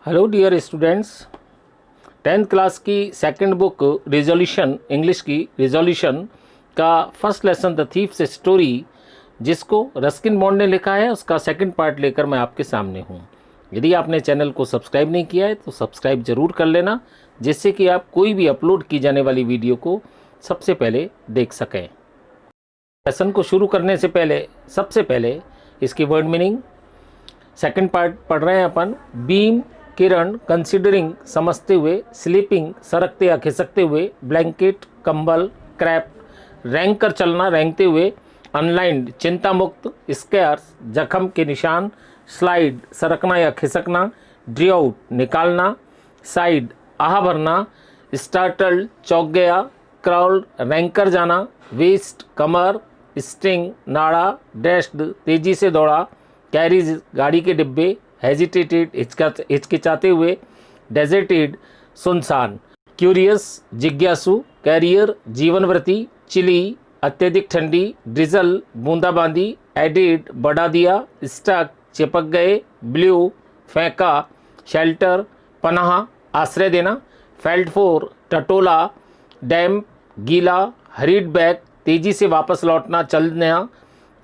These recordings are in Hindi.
Hello dear students, 10th class की सेकंड बुक रिजोल्यूशन इंग्लिश की रिजोल्यूशन का first lesson the thief's story, जिसको रस्किन बॉन्ड ने लिखा है, उसका सेकंड पार्ट लेकर मैं आपके सामने हूँ। यदि आपने चैनल को सब्सक्राइब नहीं किया है तो सब्सक्राइब ज़रूर कर लेना, जिससे कि आप कोई भी अपलोड की जाने वाली वीडियो को सबसे पहले देख सकें। लेसन को शुरू करने से पहले सबसे पहले इसकी वर्ड मीनिंग सेकंड पार्ट पढ़ रहे हैं अपन। बीम किरण, कंसिडरिंग समझते हुए, स्लीपिंग सरकते या खिसकते हुए, ब्लैंकेट कंबल, क्रैप रेंग कर चलना रेंगते हुए, अनलाइंड चिंता मुक्त, स्कैर्स जख्म के निशान, स्लाइड सरकना या खिसकना, ड्री आउट निकालना, साइड आह भरना, स्टार्टल्ड चौंक गया, क्राउड रेंग कर जाना, वेस्ट कमर, स्ट्रिंग नाड़ा, डैश्ड तेजी से दौड़ा, कैरीज गाड़ी के डिब्बे, हेजिटेटेड हिचकिचाते हुए, डेजर्टेड सुनसान, क्यूरियस जिज्ञासु, कैरियर जीवनव्रती, चिली अत्यधिक ठंडी, ड्रिजल बूंदाबांदी, एडिड बढ़ा दिया, स्टक चिपक गए, ब्लू फेंका, शेल्टर पनाह आश्रय देना, फेल्ट फोर टटोला, डैम्प गीला, हरीड बैक तेजी से वापस लौटना चलना,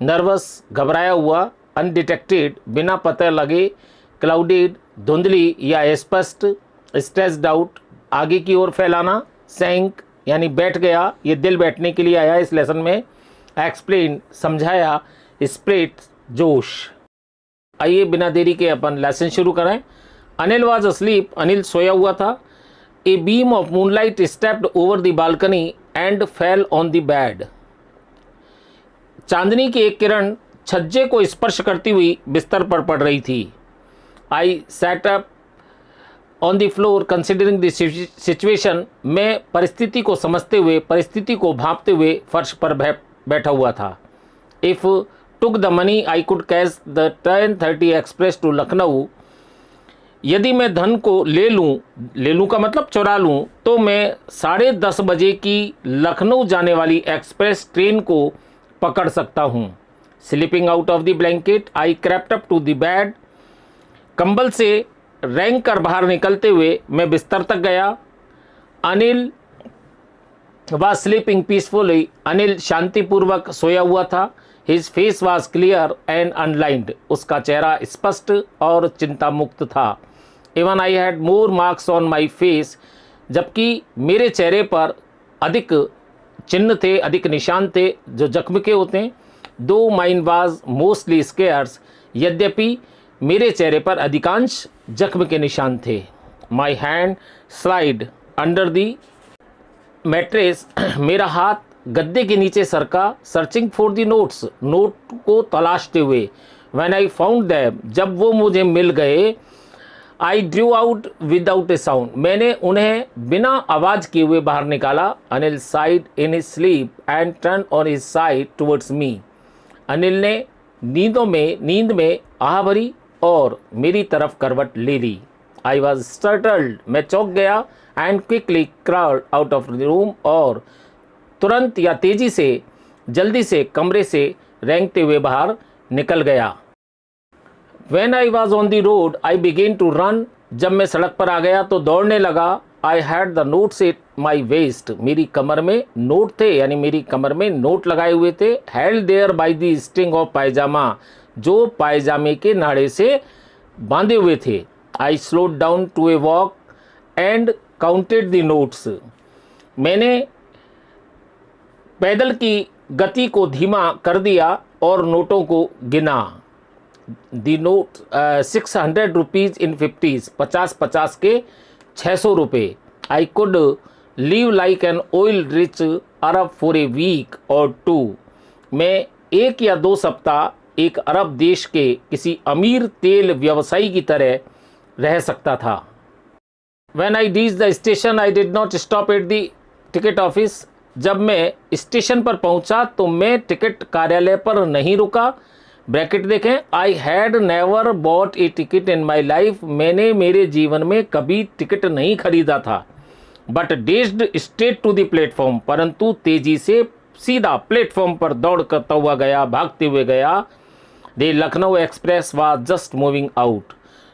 नर्वस घबराया हुआ, अनडिटेक्टेड बिना पता लगे, क्लाउडेड धुंधली या स्पष्ट, स्ट्रेस्ड आउट आगे की ओर फैलाना, सैंक यानी बैठ गया, ये दिल बैठने के लिए आया इस लेसन में, एक्सप्लेन समझाया, स्प्रिट जोश। आइए बिना देरी के अपन लेसन शुरू करें। अनिल वाज अस्लीप, अनिल सोया हुआ था। A beam of moonlight stepped over the balcony and fell on the bed. चांदनी की एक किरण छज्जे को स्पर्श करती हुई बिस्तर पर पड़ रही थी। I sat up on the floor considering the situation. मैं परिस्थिति को समझते हुए, परिस्थिति को भांपते हुए फर्श पर बैठा हुआ था। If took the money I could catch the 10:30 express to Lucknow. यदि मैं धन को ले लूँ का मतलब चुरा लूँ, तो मैं 10:30 बजे की लखनऊ जाने वाली एक्सप्रेस ट्रेन को पकड़ सकता हूँ। Sleeping out of the blanket I crept up to the bed. कंबल से रेंग कर बाहर निकलते हुए मैं बिस्तर तक गया। Anil was sleeping peacefully. Anil शांतिपूर्वक सोया हुआ था। His face was clear and unlined. उसका चेहरा स्पष्ट और चिंता मुक्त था। Even I had more marks on my face. जबकि मेरे चेहरे पर अधिक चिन्ह थे, अधिक निशान थे जो जख्म के होते हैं। दो माइन वाज मोस्टली स्केयर्स। यद्यपि मेरे चेहरे पर अधिकांश जख्म के निशान थे। My hand slide under the mattress. मेरा हाथ गद्दे के नीचे सरका। Searching for the notes. Note को तलाशते हुए। When I found them. जब वो मुझे मिल गए। I drew out without A sound. मैंने उन्हें बिना आवाज़ किए हुए बाहर निकाला। Anil side in his sleep and turn on his side towards me. Anil ने नींद में आह भरी और मेरी तरफ करवट ले ली। I was startled. मैं चौंक गया। And quickly crowd out of the room. और तुरंत या तेजी से, जल्दी से कमरे से रेंगते हुए बाहर निकल गया। When I was on the road, I began to run. जब मैं सड़क पर आ गया तो दौड़ने लगा। I had the notes at my waist. मेरी कमर में नोट थे, यानी मेरी कमर में नोट लगाए हुए थे। Held there by the string of पायजामा, जो पायजामे के नाड़े से बांधे हुए थे। I slowed down to a walk and counted the notes. मैंने पैदल की गति को धीमा कर दिया और नोटों को गिना। दी नोट 600 रुपीज़ इन 50s। 50 के 600 रुपये। I could live like an oil rich Arab for a week और टू। मैं 1 या 2 सप्ताह एक अरब देश के किसी अमीर तेल व्यवसायी की तरह रह सकता था। When I reached the station, I did not stop at the ticket office. जब मैं स्टेशन पर पहुंचा तो मैं टिकट कार्यालय पर नहीं रुका। ब्रैकेट देखें। I had never bought a ticket in my life. मैंने मेरे जीवन में कभी टिकट नहीं खरीदा था। But dashed straight to the platform. परंतु तेजी से सीधा प्लेटफॉर्म पर दौड़ करता हुआ गया, भागते हुए गया। The Lucknow express was just moving out.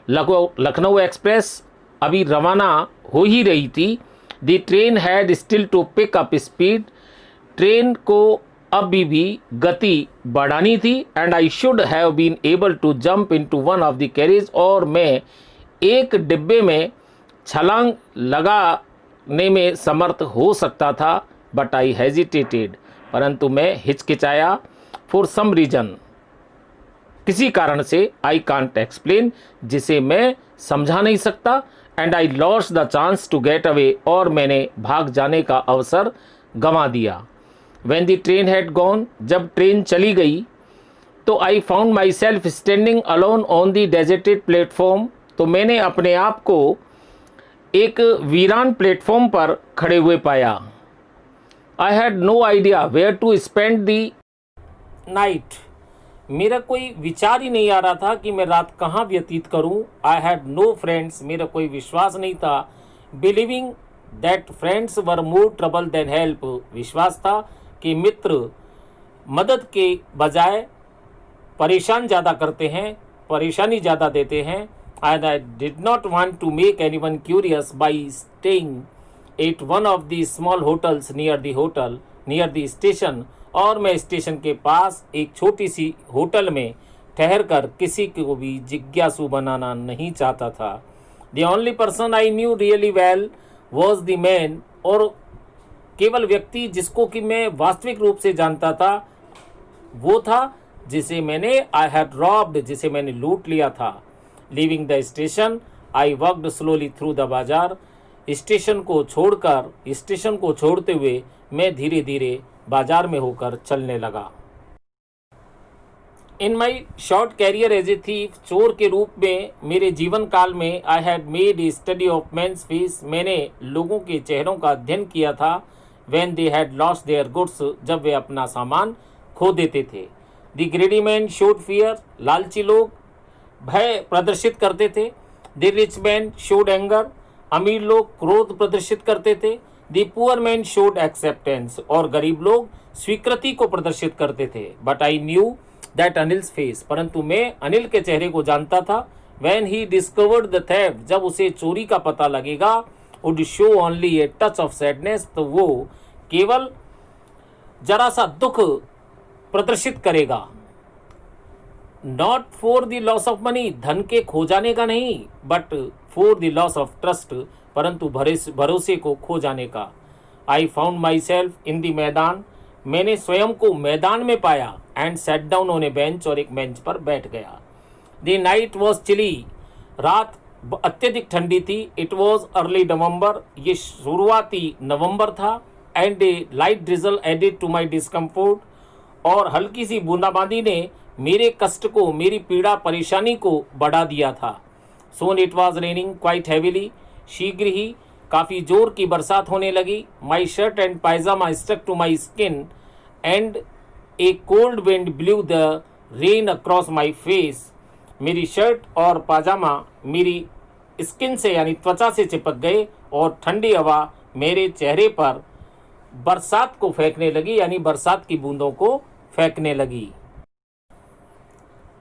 Lucknow express अभी रवाना हो ही रही थी। The train had still to pick up speed, train को अभी भी गति बढ़ानी थी। And I should have been able to jump into one of the carriage, और मैं एक डिब्बे में छलांग लगाने में समर्थ हो सकता था। बट आई हेजिटेटेड, परंतु मैं हिचकिचाया। फॉर सम रीजन, किसी कारण से, आई कांट एक्सप्लेन, जिसे मैं समझा नहीं सकता। And I lost the chance to get away, और मैंने भाग जाने का अवसर गंवा दिया। When the train had gone, जब ट्रेन चली गई, तो I found myself standing alone on the deserted platform, तो मैंने अपने आप को एक वीरान प्लेटफॉर्म पर खड़े हुए पाया। I had no idea where to spend the night, मेरा कोई विचार ही नहीं आ रहा था कि मैं रात कहाँ व्यतीत करूं। आई हैड नो फ्रेंड्स, मेरा कोई विश्वास नहीं था। Believing that friends were more trouble than help, विश्वास था कि मित्र मदद के बजाय परेशान ज़्यादा करते हैं, परेशानी ज़्यादा देते हैं। And I did not want to make anyone curious by staying at one of the small hotels near the station, और मैं स्टेशन के पास एक छोटी सी होटल में ठहर कर किसी को भी जिज्ञासु बनाना नहीं चाहता था। The only person I knew really well was the man, और केवल व्यक्ति जिसको कि मैं वास्तविक रूप से जानता था वो था जिसे मैंने आई हैड रॉब्ड, जिसे मैंने लूट लिया था। Leaving the station I walked slowly through the बाजार, स्टेशन को छोड़ते हुए मैं धीरे धीरे बाजार में होकर चलने लगा। In my short career as a thief, चोर के रूप में मेरे जीवन काल में, I had made a study of men's faces, मैंने लोगों के चेहरों का अध्ययन किया था। When they had lost their goods, जब वे अपना सामान खो देते थे। The greedy man showed fear, लालची लोग भय प्रदर्शित करते थे। The rich man showed anger, अमीर लोग क्रोध प्रदर्शित करते थे। The poor man showed acceptance, और गरीब लोग स्वीकृति को प्रदर्शित करते थे। But I knew that Anil's face, परंतु मैं अनिल के चेहरे को जानता था। When he discovered the theft, जब उसे चोरी का पता लगेगा, would show only a touch of sadness, तो वो केवल जरा सा दुख प्रदर्शित करेगा। Not for the loss of money, धन के खो जाने का नहीं, but for the loss of trust, परंतु भरोसे को खो जाने का। आई found my self in the मैदान, मैंने स्वयं को मैदान में पाया। And sat down on A bench, और एक बेंच पर बैठ गया। द नाइट वॉज चिली, रात अत्यधिक ठंडी थी। इट वॉज अर्ली नवंबर, ये शुरुआती नवंबर था। And a light drizzle added to my discomfort, और हल्की सी बूंदाबांदी ने मेरे कष्ट को, मेरी पीड़ा परेशानी को बढ़ा दिया था। Soon it was raining quite heavily, शीघ्र ही काफ़ी जोर की बरसात होने लगी। My shirt and pyjama stuck to my skin, and a cold wind blew the rain across my face, मेरी शर्ट और पाजामा मेरी स्किन से यानी त्वचा से चिपक गए, और ठंडी हवा मेरे चेहरे पर बरसात को फेंकने लगी, यानी बरसात की बूंदों को फेंकने लगी।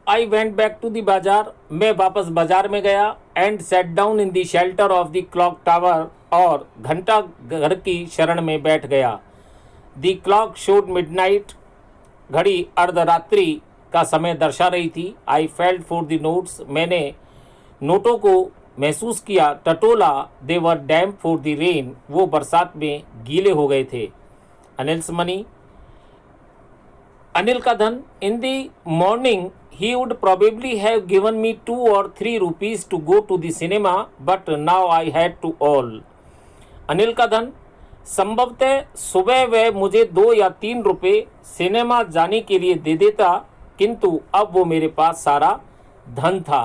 I went back to the bazaar, मैं वापस बाजार में गया। And sat down in the shelter of the clock tower, और घंटा घर की शरण में बैठ गया। द क्लॉक शोड मिडनाइट, घड़ी अर्धरात्रि का समय दर्शा रही थी। I felt for the notes, मैंने नोटों को महसूस किया। टटोला, दे वर डैम्प फॉर द रेन, वो बरसात में गीले हो गए थे। अनिल्स मनी, अनिल का धन। In the morning he would probably have given me 2 or 3 rupees to go to the cinema, but now I had to all. Anil का धन, संभवतः सुबह वह मुझे 2 या 3 रुपए सिनेमा जाने के लिए दे देता, किंतु अब वो मेरे पास सारा धन था।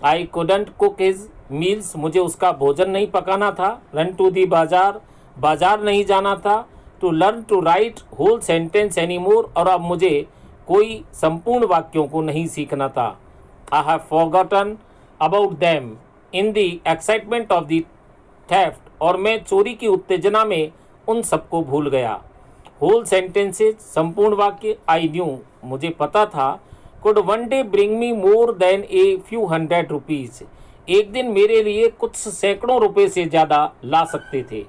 I couldn't cook his meals, मुझे उसका भोजन नहीं पकाना था। Run to the बाजार, बाजार नहीं जाना था। To learn to write whole sentence anymore, और अब मुझे कोई संपूर्ण वाक्यों को नहीं सीखना था। I have forgotten about them in the excitement of the theft, और मैं चोरी की उत्तेजना में उन सबको भूल गया। Whole sentences, संपूर्ण वाक्य। I knew, मुझे पता था, could one day bring me more than a few hundred rupees, एक दिन मेरे लिए कुछ सैकड़ों रुपए से ज़्यादा ला सकते थे।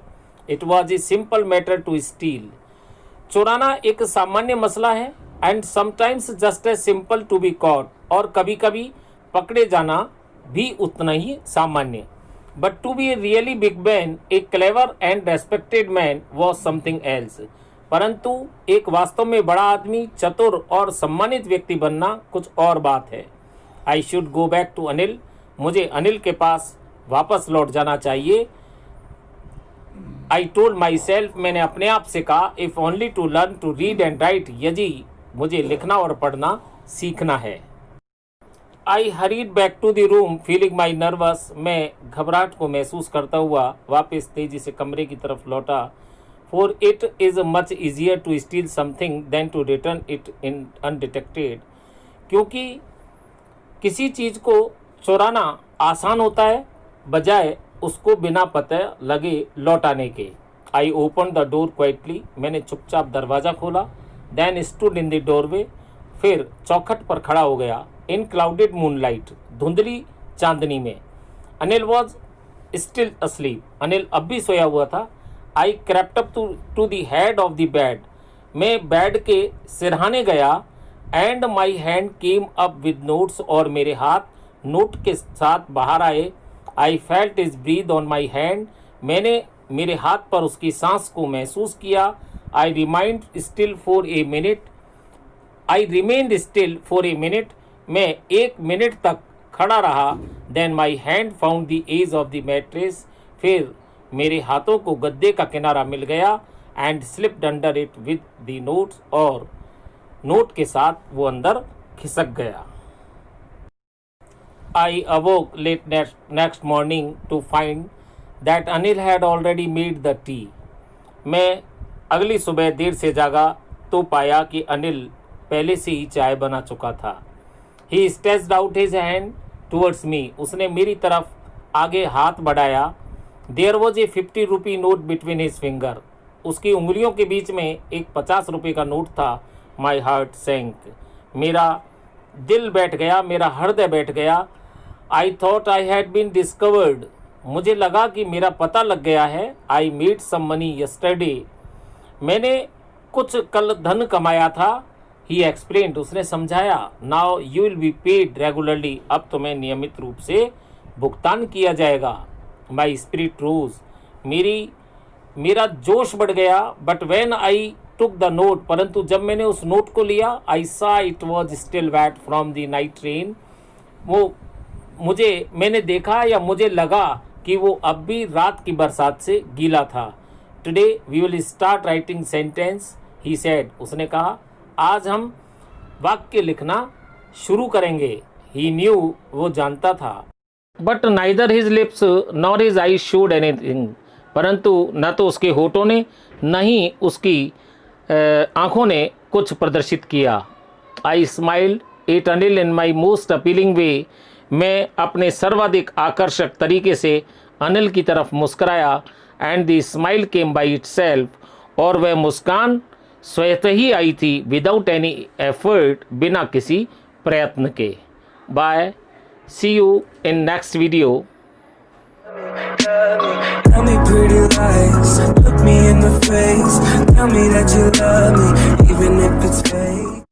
It was a simple matter to steal. चुराना एक सामान्य मसला है, and sometimes just as simple to be caught, और कभी कभी पकड़े जाना भी उतना ही सामान्य। But to be a really big man, a clever and respected man was something else. परंतु एक वास्तव में बड़ा आदमी, चतुर और सम्मानित व्यक्ति बनना कुछ और बात है। I should go back to Anil. मुझे अनिल के पास वापस लौट जाना चाहिए। आई टोल्ड माई सेल्फ, मैंने अपने आप से कहा, if only to learn to read and write, यदि मुझे लिखना और पढ़ना सीखना है। I hurried back to the room feeling my nervous. मैं घबराहट को महसूस करता हुआ वापस तेजी से कमरे की तरफ लौटा। For it is much easier to steal something than to return it in undetected. क्योंकि किसी चीज़ को चुराना आसान होता है बजाय उसको बिना पता लगे लौटाने के। I open the door quietly. मैंने चुपचाप दरवाज़ा खोला। Then stood in the doorway. फिर चौखट पर खड़ा हो गया। इन क्लाउडेड मूनलाइट, धुंधली चांदनी में। Anil was still asleep. Anil अब भी सोया हुआ था। I crept up to the head of the bed. मैं बेड के सिरहाने गया। And my hand came up with notes, और मेरे हाथ नोट के साथ बाहर आए। I felt his breath on my hand. मैंने मेरे हाथ पर उसकी सांस को महसूस किया। I remained still for a minute. मैं 1 मिनट तक खड़ा रहा। Then my hand found the edge of the mattress. फिर मेरे हाथों को गद्दे का किनारा मिल गया। And slipped under it with the notes, और नोट के साथ वो अंदर खिसक गया। I awoke late next morning to find that Anil had already made the tea. मैं अगली सुबह देर से जागा तो पाया कि अनिल पहले से ही चाय बना चुका था। He stretched out his hand towards me. उसने मेरी तरफ आगे हाथ बढ़ाया। There was a 50 rupee note between his finger. उसकी उंगलियों के बीच में एक 50 रुपये का नोट था। My heart sank. मेरा दिल बैठ गया, मेरा हृदय बैठ गया। I thought I had been discovered. मुझे लगा कि मेरा पता लग गया है। I made some money yesterday. मैंने कुछ कल धन कमाया था। He explained. उसने समझाया। Now you will be paid regularly. अब तुम्हें नियमित रूप से भुगतान किया जाएगा। My spirit rose. मेरा जोश बढ़ गया। But when I took the note, परंतु जब मैंने उस नोट को लिया, I saw it was still wet from the night rain. मैंने देखा या मुझे लगा कि वो अब भी रात की बरसात से गीला था। Today we will start writing sentence, he said. उसने कहा, आज हम वाक्य लिखना शुरू करेंगे। ही न्यू, वो जानता था। But neither his lips nor his eyes showed anything. परंतु न तो उसके होठों ने न ही उसकी आँखों ने कुछ प्रदर्शित किया। I smiled at Anil in my most appealing way. मैं अपने सर्वाधिक आकर्षक तरीके से अनिल की तरफ मुस्कराया। And the smile came by itself, और वह मुस्कान स्वतः ही आई थी। विदाउट एनी एफर्ट, बिना किसी प्रयत्न के। Bye, see you in next video. Tell me pretty lies, look me in the face. Tell me that you love me, even if it's